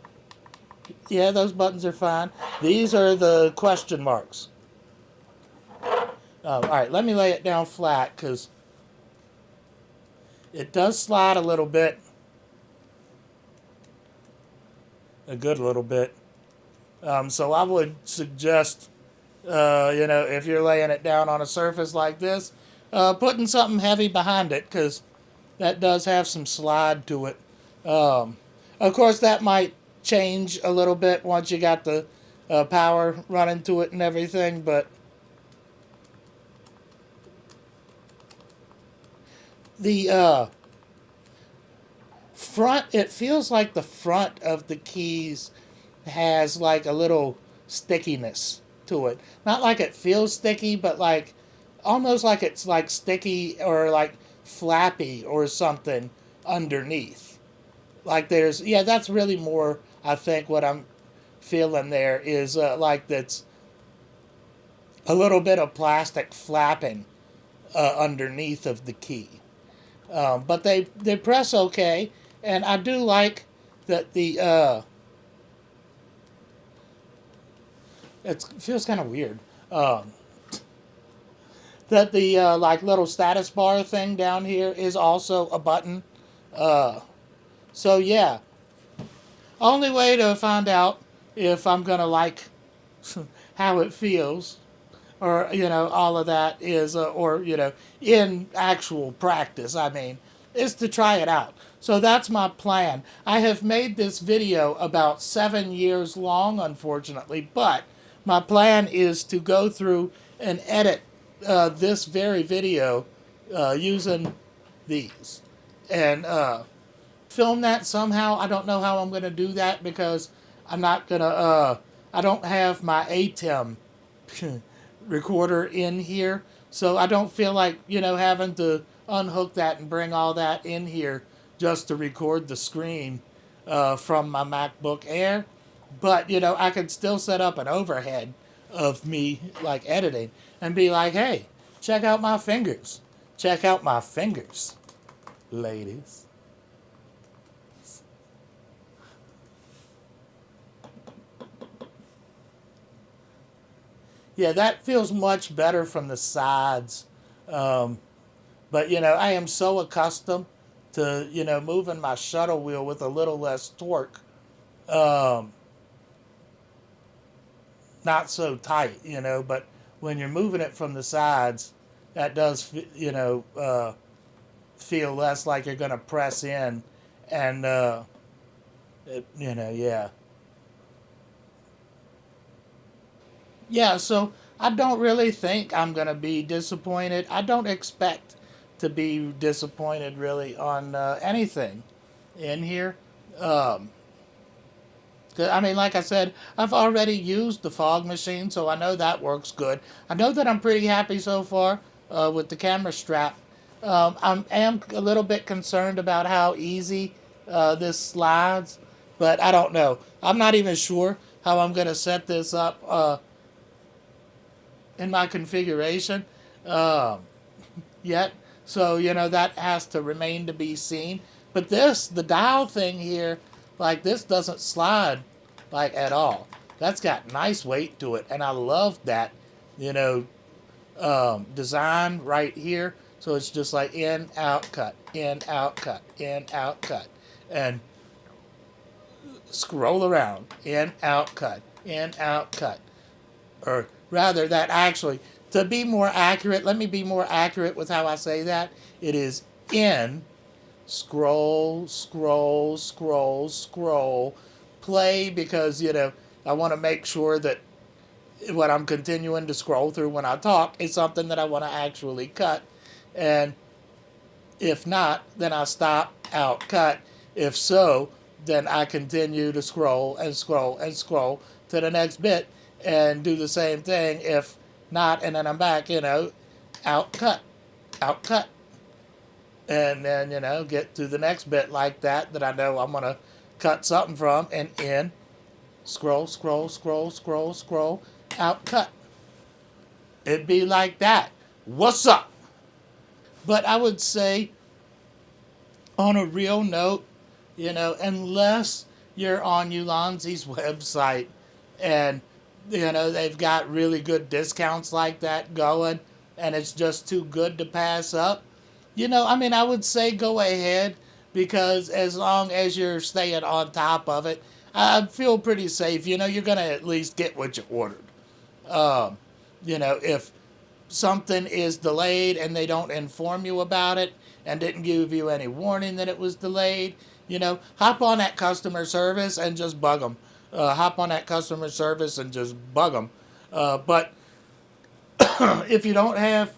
yeah, those buttons are fine. These are the question marks. All right, let me lay it down flat because it does slide a little bit. A good little bit. So I would suggest, if you're laying it down on a surface like this, putting something heavy behind it, because that does have some slide to it. Of course, that might change a little bit once you got the power running to it and everything, but The front, it feels like the front of the keys has like a little stickiness to it. Not like it feels sticky, but like almost like it's like sticky or like flappy or something underneath. Like there's, yeah, that's really more, I think, what I'm feeling there is like that's a little bit of plastic flapping underneath of the key. But they press okay, and I do like that the it feels kind of weird that the like little status bar thing down here is also a button. Uh, so yeah, only way to find out if I'm gonna like how it feels or all of that is or in actual practice, I mean, is to try it out. So that's my plan. I have made this video about 7 years long, unfortunately, but my plan is to go through and edit this very video using these and film that somehow. I don't know how I'm going to do that because I'm not going to I don't have my ATEM recorder in here, so I don't feel like having to unhook that and bring all that in here just to record the screen from my MacBook Air. But I could still set up an overhead of me like editing and be like, hey, check out my fingers, check out my fingers, ladies. Yeah, that feels much better from the sides. Um, but, I am so accustomed to, moving my shuttle wheel with a little less torque. Um, Not so tight, but when you're moving it from the sides, that does, feel less like you're going to press in. And, yeah. Yeah, so I don't really think I'm going to be disappointed. I don't expect to be disappointed really on anything in here. Um, I mean, like I said, I've already used the fog machine, so I know that works good. I know that I'm pretty happy so far with the camera strap. I am a little bit concerned about how easy this slides, but I don't know. I'm not even sure how I'm going to set this up in my configuration um, yet. So, that has to remain to be seen. But the dial thing here, like this doesn't slide like at all. That's got nice weight to it. And I love that, you know, design right here. So it's just like in, out, cut, in, out, cut, in, out, cut. And scroll around, in, out, cut, in, out, cut. Or rather, that actually, to be more accurate, let me be more accurate with how I say that. It is in, scroll, scroll, scroll, scroll, play, because, I want to make sure that what I'm continuing to scroll through when I talk is something that I want to actually cut. And if not, then I stop, out, cut. If so, then I continue to scroll and scroll and scroll to the next bit and do the same thing. If not, and then I'm back, out, cut, out, cut. And then, get to the next bit like that I know I'm going to cut something from, and in, scroll, scroll, scroll, scroll, scroll, out, cut. It'd be like that. What's up? But I would say, on a real note, unless you're on Ulanzi's website and, they've got really good discounts like that going and it's just too good to pass up, I would say go ahead, because as long as you're staying on top of it, I feel pretty safe. You're going to at least get what you ordered. Um, if something is delayed and they don't inform you about it and didn't give you any warning that it was delayed, hop on that customer service and just bug them. Hop on that customer service and just bug them. But if you don't have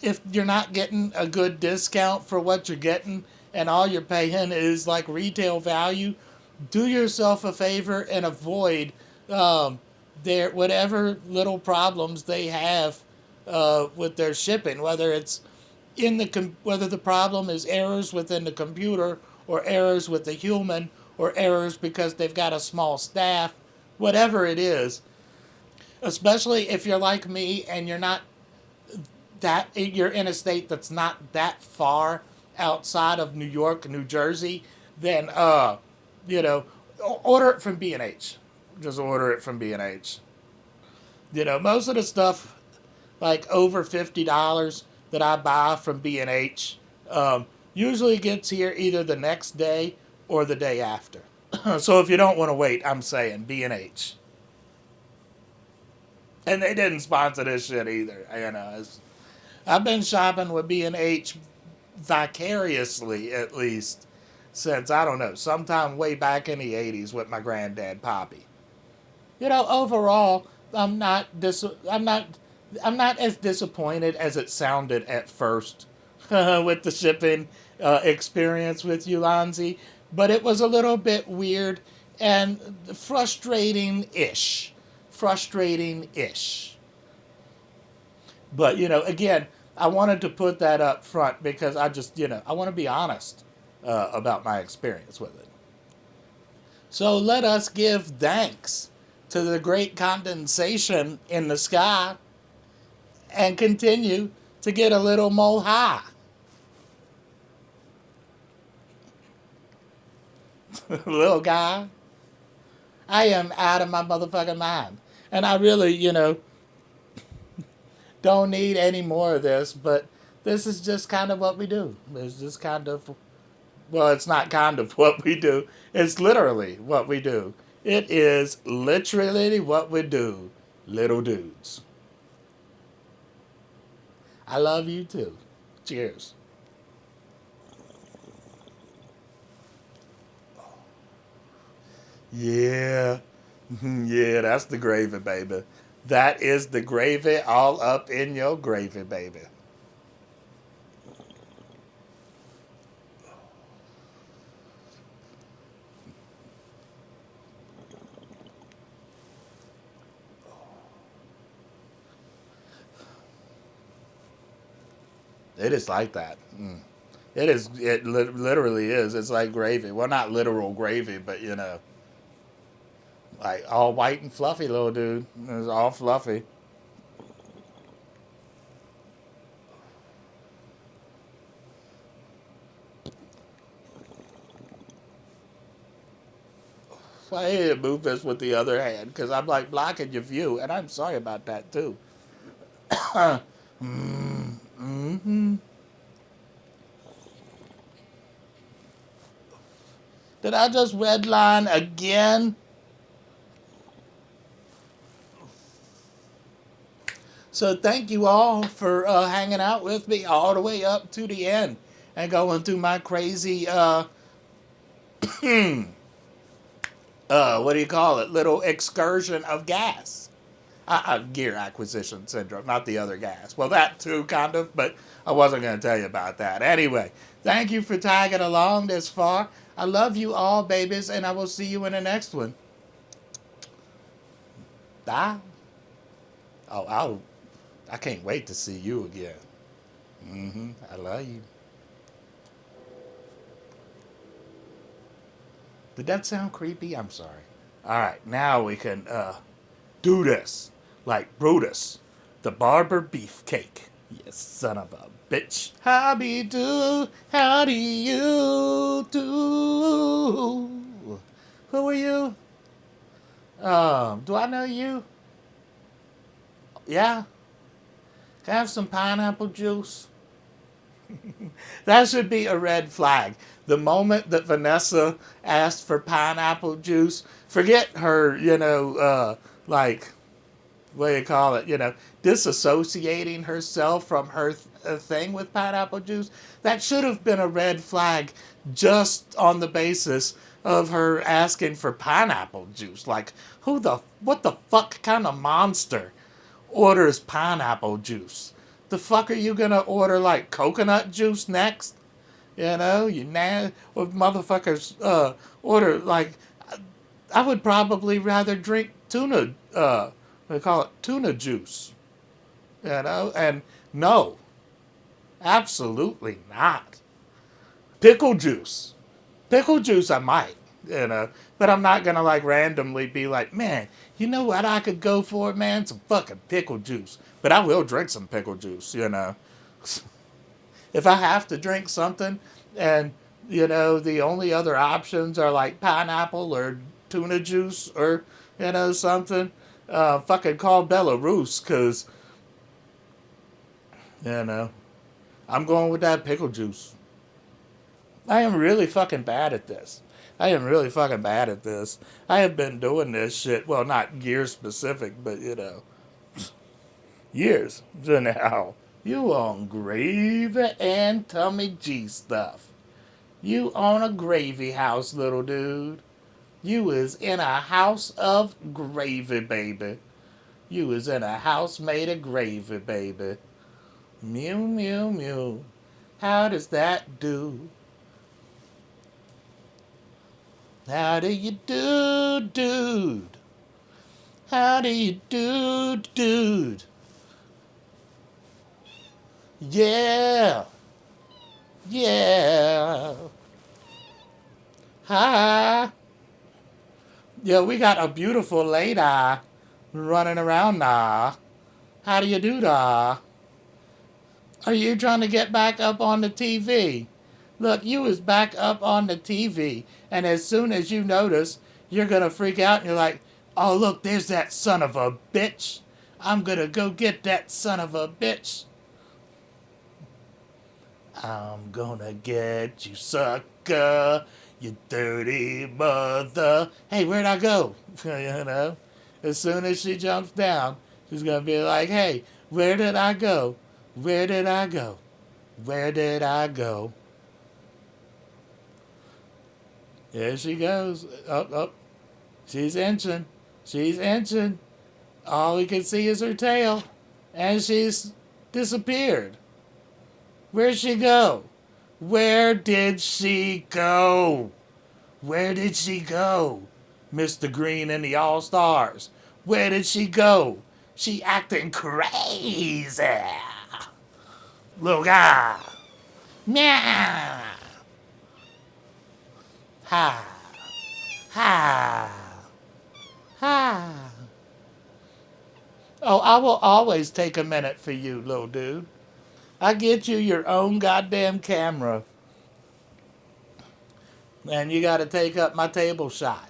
if you're not getting a good discount for what you're getting and all you're paying is like retail value, do yourself a favor and avoid um, their whatever little problems they have with their shipping, whether it's whether the problem is errors within the computer or errors with the human or errors because they've got a small staff, whatever it is. Especially if you're like me and you're in a state that's not that far outside of New York, New Jersey, then you know, order it from B&H. Just order it from B&H. Most of the stuff like over $50 that I buy from B&H usually gets here either the next day or the day after. So if you don't want to wait, I'm saying B&H. And they didn't sponsor this shit either. I've been shopping with B&H vicariously, at least, since, I don't know, sometime way back in the 80s with my granddad Poppy. Overall, I'm not dis- I'm not as disappointed as it sounded at first with the shipping experience with Ulanzi, but it was a little bit weird and frustrating-ish. Frustrating-ish. But, again, I wanted to put that up front because I want to be honest about my experience with it. So let us give thanks to the great condensation in the sky and continue to get a little more high. Little guy, I am out of my motherfucking mind. And I really, don't need any more of this, but this is just kind of what we do. It's just kind of, well, it's not kind of what we do. It's literally what we do. It is literally what we do, little dudes. I love you too. Cheers. Yeah. Yeah, that's the gravy, baby. That is the gravy all up in your gravy, baby. It is like that. It is. It literally is. It's like gravy. Well, not literal gravy, but like all white and fluffy, little dude. It's all fluffy. So I need to move this with the other hand because I'm like blocking your view, and I'm sorry about that too. Mm-hmm. Did I just redline again? So thank you all for hanging out with me all the way up to the end and going through my crazy what do you call it? Little excursion of gas. Gear acquisition syndrome, not the other gas. Well, that too, kind of, but I wasn't going to tell you about that. Anyway, thank you for tagging along this far. I love you all, babies, and I will see you in the next one. Bye. I can't wait to see you again. I love you. Did that sound creepy? I'm sorry. All right, now we can do this like Brutus, the barber beefcake. Yes, son of a bitch. How do you do? Who are you? Do I know you? Yeah. Can I have some pineapple juice? That should be a red flag. The moment that Vanessa asked for pineapple juice, forget her, like, what do you call it, disassociating herself from her thing with pineapple juice. That should have been a red flag just on the basis of her asking for pineapple juice. Like, what the fuck kind of monster orders pineapple juice? The fuck are you gonna order like coconut juice next? Or motherfuckers order like I would probably rather drink tuna. They call it tuna juice. And no, absolutely not. Pickle juice. Pickle juice, I might, but I'm not gonna like randomly be like, man, you know what I could go for, man? Some fucking pickle juice. But I will drink some pickle juice. If I have to drink something, and the only other options are like pineapple or tuna juice or something, fucking call Belarus, cause you know I'm going with that pickle juice. I am really fucking bad at this. I am really fucking bad at this. I have been doing this shit, well, not year specific, but years now. You on gravy and tummy G stuff. You on a gravy house, little dude. You is in a house of gravy, baby. You is in a house made of gravy, baby. Mew, mew, mew. How does that do? How do you do, dude? How do you do, dude? Yeah. Yeah. Hi. Yeah, we got a beautiful lady running around now. How do you do da? Are you trying to get back up on the TV? Look, you was back up on the TV, and as soon as you notice, you're gonna freak out and you're like, oh look, there's that son of a bitch. I'm gonna go get that son of a bitch. I'm gonna get you, sucker, you dirty mother. Hey, where'd I go? As soon as she jumps down, she's gonna be like, hey, where did I go? Where did I go? Where did I go? There she goes. Up, up. She's inching. She's inching. All we can see is her tail. And she's disappeared. Where'd she go? Where did she go? Where did she go? Mr. Green and the All-Stars. Where did she go? She acting crazy. Little guy. Meow. Ha. Ha. Ha. Oh, I will always take a minute for you, little dude. I get you your own goddamn camera. And you gotta take up my table shot.